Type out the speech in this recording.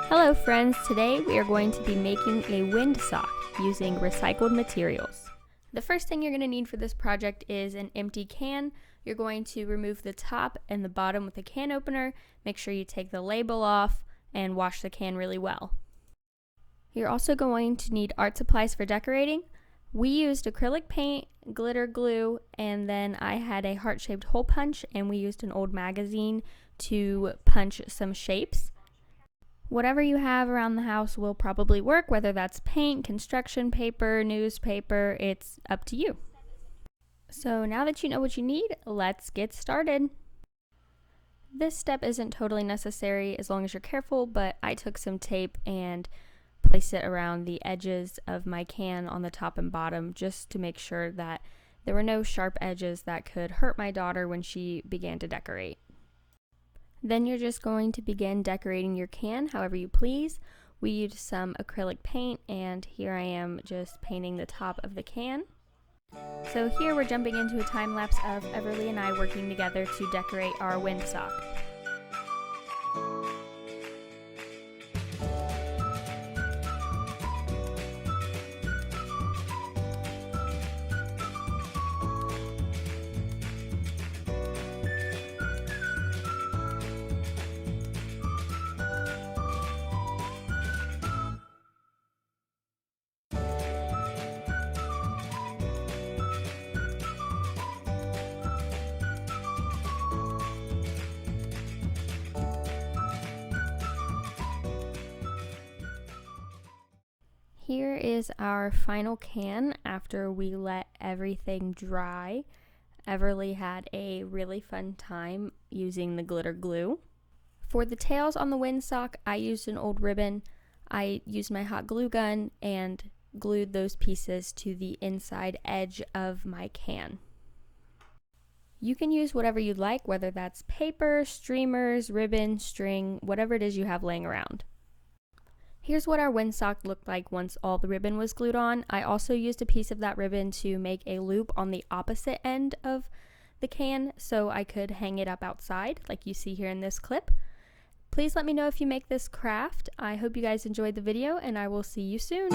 Hello friends, today we are going to be making a windsock using recycled materials. The first thing you're going to need for this project is an empty can. You're going to remove the top and the bottom with a can opener. Make sure you take the label off and wash the can really well. You're also going to need art supplies for decorating. We used acrylic paint, glitter glue, and then I had a heart-shaped hole punch, and we used an old magazine to punch some shapes. Whatever you have around the house will probably work, whether that's paint, construction paper, newspaper, it's up to you. So now that you know what you need, let's get started. This step isn't totally necessary as long as you're careful, but I took some tape and placed it around the edges of my can on the top and bottom just to make sure that there were no sharp edges that could hurt my daughter when she began to decorate. Then you're just going to begin decorating your can however you please. We used some acrylic paint, and here I am just painting the top of the can. So here we're jumping into a time lapse of Everly and I working together to decorate our windsock. Here is our final can after we let everything dry. Everly had a really fun time using the glitter glue. For the tails on the windsock, I used an old ribbon. I used my hot glue gun and glued those pieces to the inside edge of my can. You can use whatever you'd like, whether that's paper, streamers, ribbon, string, whatever it is you have laying around. Here's what our windsock looked like once all the ribbon was glued on. I also used a piece of that ribbon to make a loop on the opposite end of the can so I could hang it up outside like you see here in this clip. Please let me know if you make this craft. I hope you guys enjoyed the video, and I will see you soon.